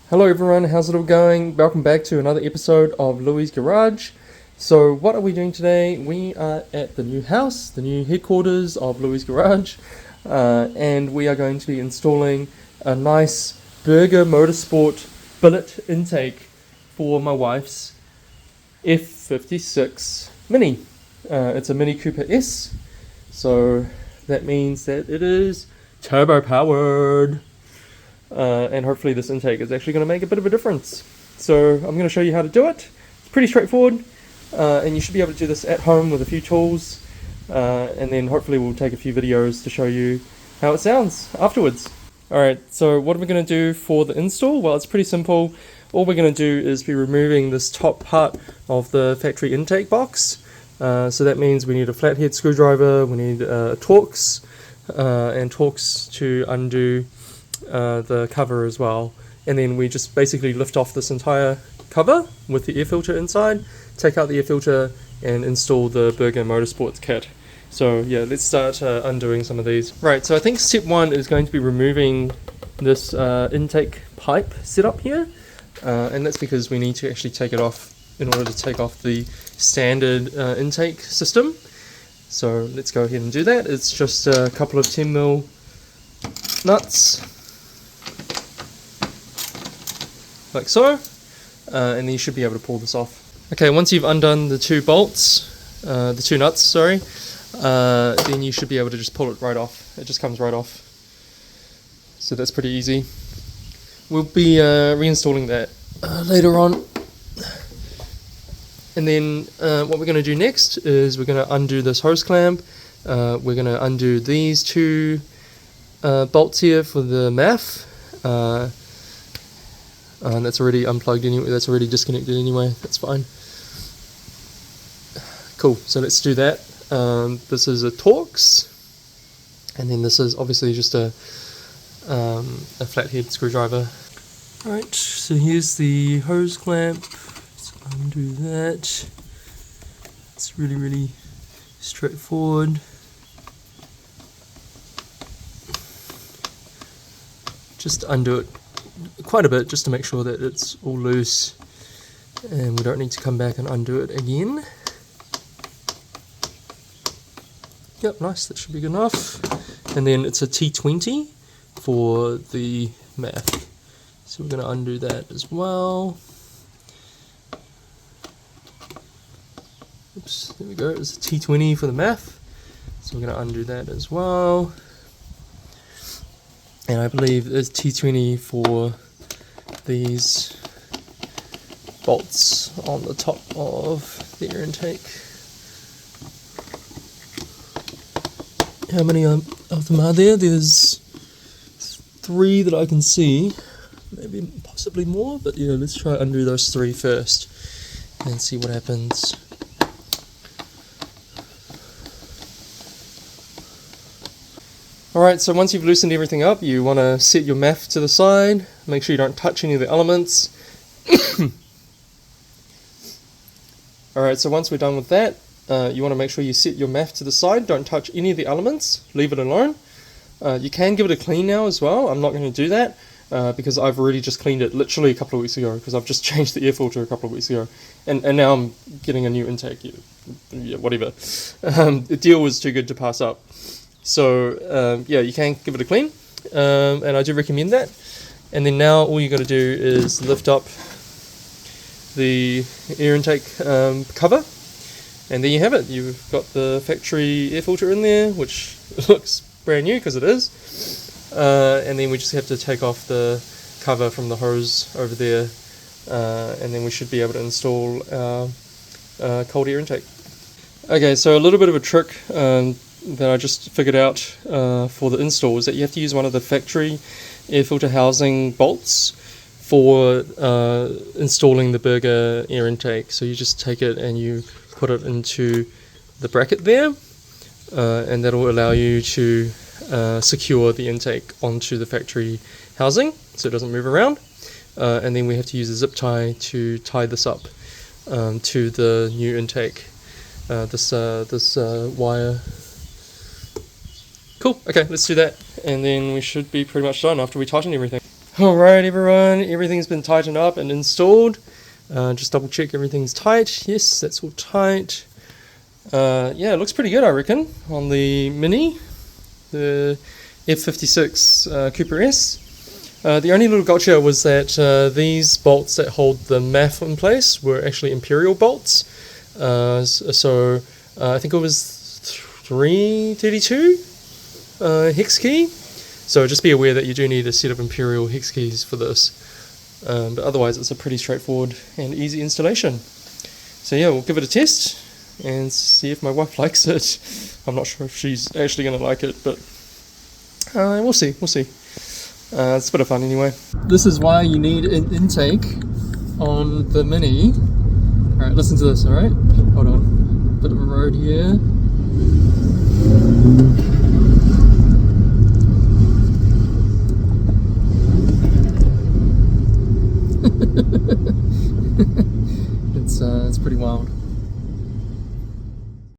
Hello everyone, how's it all going? Welcome back to another episode of Louis' Garage. So what are we doing today? We are at the new house, the new headquarters of Louis' Garage, and we are going to be installing a nice Burger Motorsport billet intake for my wife's F56 Mini. It's a Mini Cooper S, so that means that it is turbo powered. And hopefully this intake is actually going to make a bit of a difference. So I'm going to show you how to do it. It's pretty straightforward, and you should be able to do this at home with a few tools, and then hopefully we'll take a few videos to show you how it sounds afterwards. Alright, so what are we going to do for the install? Well, it's pretty simple. All we're going to do is be removing this top part of the factory intake box. So that means we need a flathead screwdriver, we need Torx, and Torx to undo the cover as well, and then we just basically lift off this entire cover with the air filter inside, take out the air filter and install the Burger Motorsports kit. So yeah, let's start undoing some of these. Right, so I think step one is going to be removing this intake pipe setup here, and that's because we need to actually take it off in order to take off the standard intake system. So let's go ahead and do that. It's just a couple of 10mm nuts, like so, and then you should be able to pull this off. Okay, once you've undone the two bolts, the two nuts, sorry, then you should be able to just pull it right off. It just comes right off. So that's pretty easy. We'll be reinstalling that later on. And then what we're going to do next is we're going to undo this hose clamp. We're going to undo these two bolts here for the MAF. And that's already unplugged anyway, that's already disconnected anyway, that's fine. Cool, so let's do that. This is a Torx, and then this is obviously just a flathead screwdriver. Alright, so here's the hose clamp. Let's undo that. It's really straightforward. Just undo it quite a bit just to make sure that it's all loose and we don't need to come back and undo it again. Yep, nice, that should be good enough. And then it's a T20 for the MAF, so we're going to undo that as well. Oops, there we go, it's a T20 for the MAF, so we're going to undo that as well. And I believe there's T20 for these bolts on the top of the air intake. How many of them are there? There's 3 that I can see, maybe possibly more, but yeah, let's try undo those 3 first and see what happens. Alright, so once you've loosened everything up, you want to set your MAF to the side, make sure you don't touch any of the elements. Alright, so once we're done with that, you want to make sure you set your MAF to the side, don't touch any of the elements, leave it alone. You can give it a clean now as well. I'm not going to do that because I've already just cleaned it literally a couple of weeks ago, because I've just changed the air filter a couple of weeks ago, and now I'm getting a new intake. Yeah, whatever. The deal was too good to pass up. So yeah, you can give it a clean, and I do recommend that. And then now all you got to do is lift up the air intake cover, and there you have it. You've got the factory air filter in there, which looks brand new because it is. And then we just have to take off the cover from the hose over there, and then we should be able to install our cold air intake. Okay, so a little bit of a trick that I just figured out for the install is that you have to use one of the factory air filter housing bolts for installing the Burger air intake. So you just take it and you put it into the bracket there, and that will allow you to secure the intake onto the factory housing so it doesn't move around. And then we have to use a zip tie to tie this up to the new intake, this wire. Cool, okay, let's do that, and then we should be pretty much done after we tighten everything. Alright everyone, everything's been tightened up and installed. Just double check everything's tight. Yes, that's all tight. Yeah, it looks pretty good I reckon on the Mini, the F56 Cooper S. The only little gotcha was that these bolts that hold the MAF in place were actually Imperial bolts. So I think it was 332 hex key. So just be aware that you do need a set of Imperial hex keys for this. But otherwise it's a pretty straightforward and easy installation. So yeah, we'll give it a test and see if my wife likes it. I'm not sure if she's actually going to like it, but we'll see. It's a bit of fun anyway. This is why you need an intake on the Mini. Alright, listen to this, alright? Hold on. Bit of a road here. It's pretty wild.